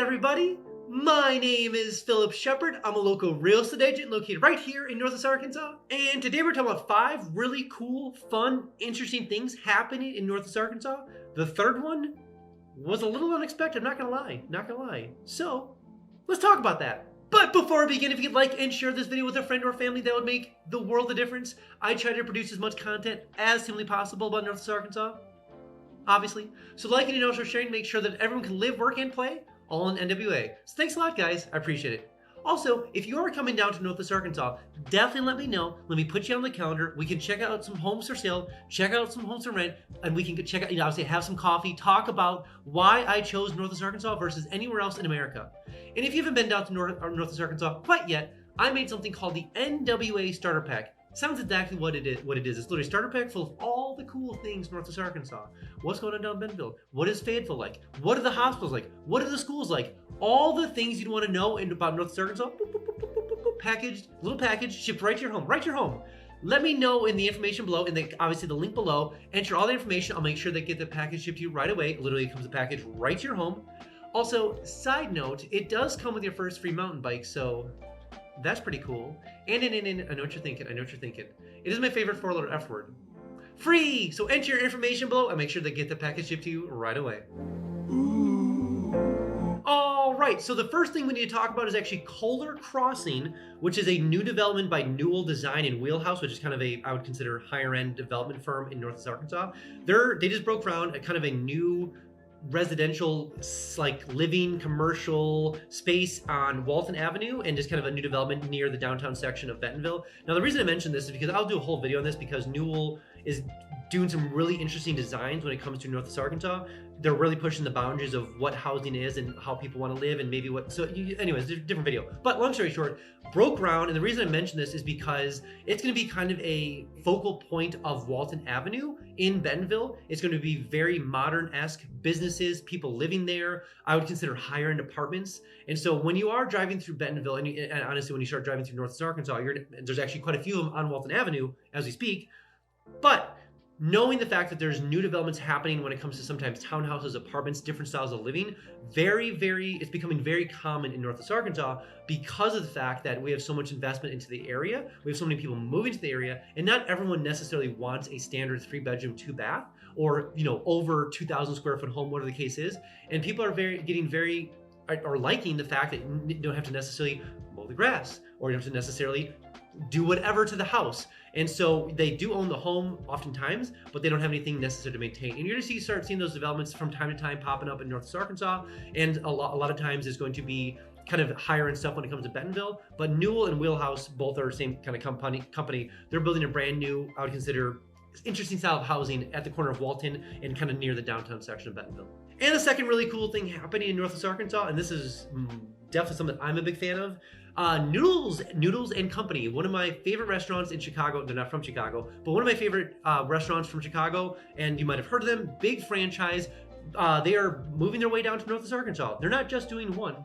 everybody, my name is Phillip Shepard. I'm a local real estate agent located right here in Northwest Arkansas. And today we're talking about 5 really cool, fun, interesting things happening in Northwest Arkansas. The third one was a little unexpected, not gonna lie. So, let's talk about that. But before we begin, if you could like and share this video with a friend or family, that would make the world a difference. I try to produce as much content as humanly possible about Northwest Arkansas, obviously. So liking and also sharing, make sure that everyone can live, work, and play all in NWA. So thanks a lot, guys. I appreciate it. Also, if you are coming down to Northwest Arkansas, definitely let me know. Let me put you on the calendar. We can check out some homes for sale, check out some homes for rent, and we can check out, obviously have some coffee, talk about why I chose Northwest Arkansas versus anywhere else in America. And if you haven't been down to Northwest Arkansas quite yet, I made something called the NWA Starter Pack. Sounds exactly what it is. It's literally a starter pack full of all the cool things Northwest Arkansas. What's going on down in Bentonville? What is Fayetteville like? What are the hospitals like? What are the schools like? All the things you'd want to know about Northwest Arkansas. Boop, boop, boop, boop, boop, boop, packaged, little package, shipped right to your home. Right to your home. Let me know in the information below, and obviously the link below. Enter all the information. I'll make sure they get the package shipped to you right away. Literally, it comes a package right to your home. Also, side note, it does come with your first free mountain bike, so that's pretty cool. And I know what you're thinking. It is my favorite 4-letter F word. Free! So enter your information below and make sure they get the package shipped to you right away. Alright, so the first thing we need to talk about is actually Kohler Crossing, which is a new development by Newell Design and Wheelhouse, which is kind of I would consider higher end development firm in Northwest Arkansas. They just broke ground at kind of a new residential, like living commercial space on Walton Avenue, and just kind of a new development near the downtown section of Bentonville. Now the reason I mention this is because I'll do a whole video on this because Newell is doing some really interesting designs when it comes to Northwest Arkansas. They're really pushing the boundaries of what housing is and how people want to live and maybe what, so anyways, different video. But long story short, broke ground, and the reason I mention this is because it's going to be kind of a focal point of Walton Avenue in Bentonville. It's going to be very modern-esque businesses, people living there. I would consider higher-end apartments. And so when you are driving through Bentonville, and honestly, when you start driving through Northwest Arkansas, there's actually quite a few of them on Walton Avenue as we speak. But knowing the fact that there's new developments happening when it comes to sometimes townhouses, apartments, different styles of living, it's becoming very common in Northwest Arkansas because of the fact that we have so much investment into the area. We have so many people moving to the area, and not everyone necessarily wants a standard 3-bedroom, 2-bath, or over 2,000 square foot home, whatever the case is. And people are liking the fact that you don't have to necessarily mow the grass, or you don't have to necessarily do whatever to the house. And so they do own the home oftentimes, but they don't have anything necessary to maintain. And you're going to start seeing those developments from time to time popping up in Northwest Arkansas. And a lot of times is going to be kind of higher end stuff when it comes to Bentonville. But Newell and Wheelhouse both are the same kind of company. They're building a brand new, I would consider, interesting style of housing at the corner of Walton and kind of near the downtown section of Bentonville. And the second really cool thing happening in Northwest Arkansas, and this is definitely something I'm a big fan of, Noodles And Company, one of my favorite restaurants in Chicago. They're not from Chicago, but one of my favorite restaurants from Chicago, and you might have heard of them, big franchise. They are moving their way down to Northwest Arkansas. They're not just doing 1,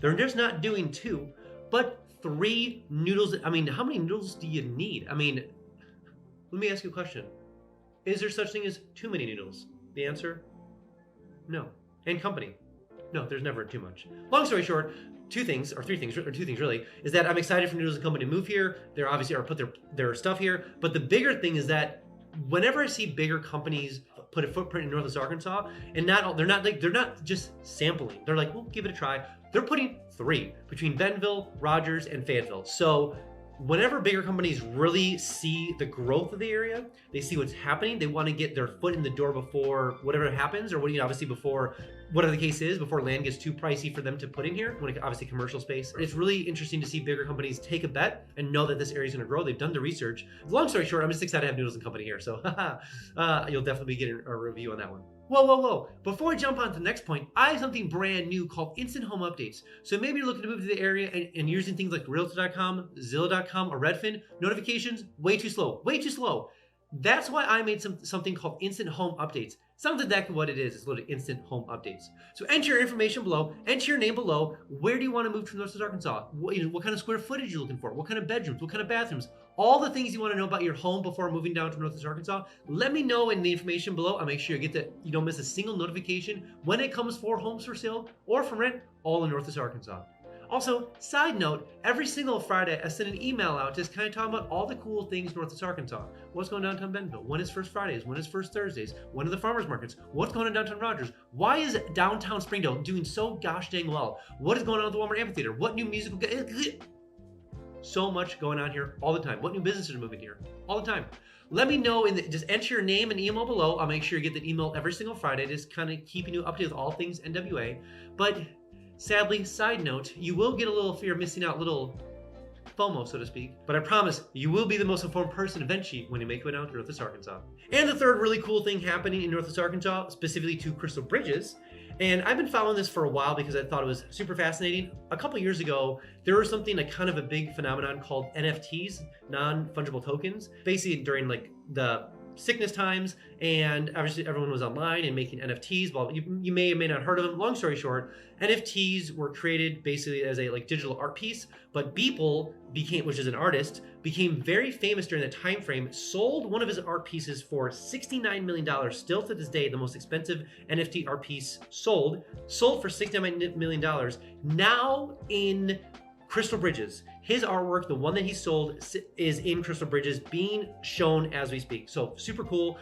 they're just not doing 2, but 3 noodles. I mean, how many noodles do you need? I mean, let me ask you a question. Is there such thing as too many noodles? The answer, no. And Company, no, there's never too much. Long story short, 2 things really, is that I'm excited for Noodles and Company to move here. They're obviously put their stuff here. But the bigger thing is that whenever I see bigger companies put a footprint in Northwest Arkansas, and they're not just sampling. They're like, we'll give it a try. They're putting 3 between Bentonville, Rogers, and Fayetteville. So whenever bigger companies really see the growth of the area, they see what's happening, they want to get their foot in the door before whatever happens, or obviously before whatever the case is, before land gets too pricey for them to put in here, obviously commercial space. It's really interesting to see bigger companies take a bet and know that this area is going to grow. They've done the research. Long story short, I'm just excited to have Noodles and Company here, so you'll definitely be getting a review on that one. Whoa. Before I jump on to the next point, I have something brand new called Instant Home Updates. So maybe you're looking to move to the area and using things like Realtor.com, Zillow.com, or Redfin. Notifications, way too slow. That's why I made something called Instant Home Updates. Sounds exactly what it is. It's literally Instant Home Updates. So enter your information below, enter your name below. Where do you want to move to Northwest Arkansas? What kind of square footage you're looking for? What kind of bedrooms? What kind of bathrooms? All the things you want to know about your home before moving down to Northwest Arkansas. Let me know in the information below. I'll make sure you don't miss a single notification when it comes for homes for sale or for rent, all in Northwest Arkansas. Also, side note, every single Friday I send an email out just kind of talking about all the cool things Northwest Arkansas. What's going on downtown Bentonville? When is First Fridays? When is First Thursdays? When are the farmers markets? What's going on downtown Rogers? Why is downtown Springdale doing so gosh dang well? What is going on at the Walmart Amphitheater? What new musical... So much going on here all the time. What new businesses are moving here? All the time. Let me know, just enter your name and email below. I'll make sure you get the email every single Friday, just kind of keeping you updated with all things NWA. But sadly, side note, you will get a little fear of missing out, little FOMO, so to speak. But I promise, you will be the most informed person eventually when you make it down to Northwest Arkansas. And the third really cool thing happening in Northwest Arkansas, specifically to Crystal Bridges, and I've been following this for a while because I thought it was super fascinating. A couple years ago, there was something, like kind of a big phenomenon called NFTs, non-fungible tokens. Basically during like the sickness times, and obviously everyone was online and making NFTs. Well, you may or may not have heard of them. Long story short, NFTs were created basically as a like digital art piece, but Beeple which is an artist, became very famous during that time frame, sold one of his art pieces for $69 million, still to this day the most expensive NFT art piece sold for $69 million. Now in Crystal Bridges, his artwork, the one that he sold, is in Crystal Bridges being shown as we speak. So super cool.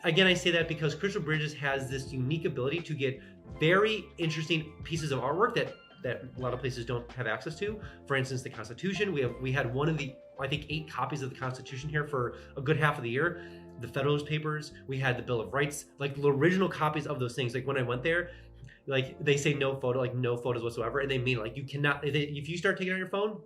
Again, I say that because Crystal Bridges has this unique ability to get very interesting pieces of artwork that a lot of places don't have access to. For instance, the Constitution. We had one of the, I think, 8 copies of the Constitution here for a good half of the year. The Federalist Papers. We had the Bill of Rights, like the original copies of those things. Like when I went there, like they say no photos whatsoever, and they mean like you cannot. If you start taking out your phone,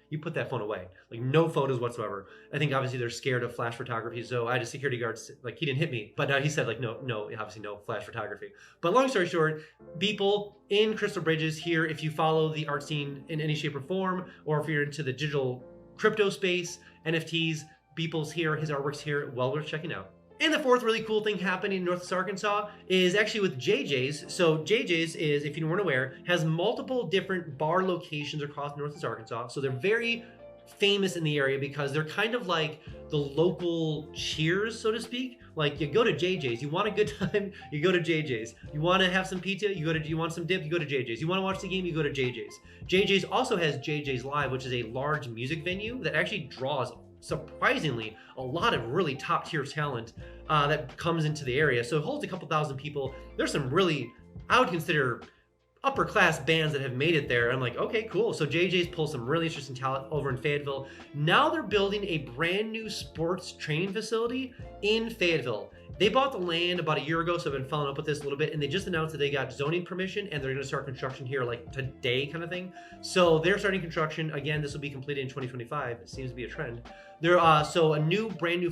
you put that phone away. Like no photos whatsoever. I think obviously they're scared of flash photography. So I had a security guard, like he didn't hit me, but he said like no, obviously no flash photography. But long story short, Beeple in Crystal Bridges here, if you follow the art scene in any shape or form, or if you're into the digital crypto space, NFTs, Beeple's here, his artwork's here, well worth checking out. And the fourth really cool thing happening in Northwest Arkansas is actually with JJ's. So JJ's is, if you weren't aware, has multiple different bar locations across Northwest Arkansas. So they're very famous in the area because they're kind of like the local Cheers, so to speak. Like you go to JJ's, you want a good time, you go to JJ's. You want to have some pizza, you want some dip, you go to JJ's. You want to watch the game, you go to JJ's. JJ's also has JJ's Live, which is a large music venue that actually draws surprisingly a lot of really top tier talent that comes into the area. So it holds a couple thousand people. There's some really, I would consider, upper class bands that have made it there. I'm like, okay, cool. So JJ's pulls some really interesting talent over in Fayetteville. Now they're building a brand new sports training facility in Fayetteville. They bought the land about a year ago, so I've been following up with this a little bit, and they just announced that they got zoning permission and they're going to start construction here like today kind of thing. So they're starting construction. Again, this will be completed in 2025. It seems to be a trend. So a new, brand new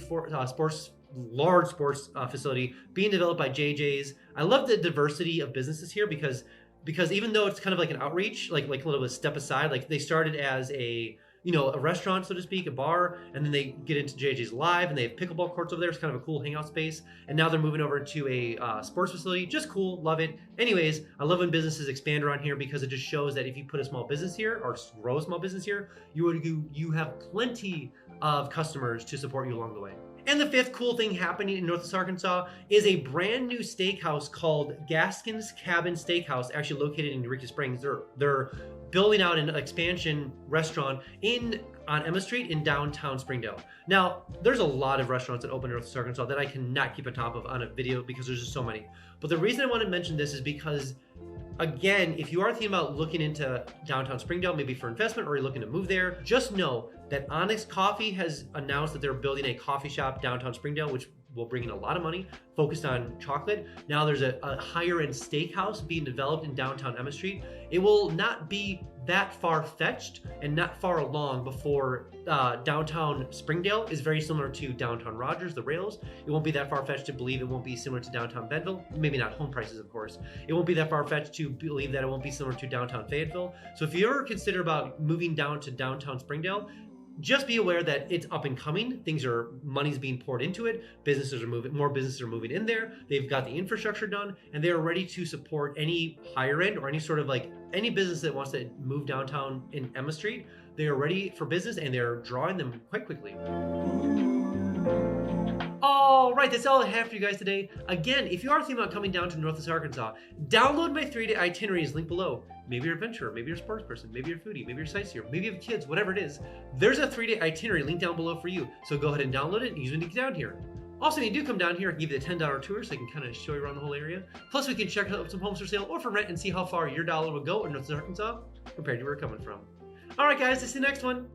large sports facility being developed by JJ's. I love the diversity of businesses here because even though it's kind of like an outreach, like a little bit of a step aside, like they started as a restaurant, so to speak, a bar, and then they get into JJ's Live, and they have pickleball courts over there. It's kind of a cool hangout space. And now they're moving over to a sports facility. Just cool, love it. Anyways, I love when businesses expand around here because it just shows that if you put a small business here or grow a small business here, you have plenty of customers to support you along the way. And the fifth cool thing happening in Northwest Arkansas is a brand new steakhouse called Gaskins Cabin Steakhouse, actually located in Eureka Springs. They're building out an expansion restaurant on Emma Street in downtown Springdale. Now, there's a lot of restaurants that open in Northwest Arkansas that I cannot keep on top of on a video because there's just so many. But the reason I want to mention this is because, again, if you are thinking about looking into downtown Springdale, maybe for investment, or you're looking to move there, just know that Onyx Coffee has announced that they're building a coffee shop downtown Springdale, which will bring in a lot of money, focused on chocolate. Now there's a higher end steakhouse being developed in downtown Emma Street. It will not be that far-fetched and not far along before downtown Springdale is very similar to downtown Rogers, the rails. It won't be that far-fetched to believe it won't be similar to downtown Bentonville. Maybe not home prices, of course. It won't be that far-fetched to believe that it won't be similar to downtown Fayetteville. So if you ever consider about moving down to downtown Springdale, just be aware that it's up and coming. Money's being poured into it. More businesses are moving in there. They've got the infrastructure done, and they're ready to support any higher end or any sort of like any business that wants to move downtown in Emma Street. They are ready for business, and they're drawing them quite quickly. All right, that's all I have for you guys today. Again, if you are thinking about coming down to Northwest Arkansas, download my 3-day itineraries link below. Maybe you're a adventurer, maybe you're a sports person, maybe you're a foodie, maybe you're a sightseer, maybe you have kids, whatever it is. There's a 3-day itinerary link down below for you. So go ahead and download it and use it when you get down here. Also, when you do come down here, I can give you the $10 tour so I can kind of show you around the whole area. Plus, we can check out some homes for sale or for rent and see how far your dollar would go in Northwest Arkansas compared to where you're coming from. All right, guys, see you next one.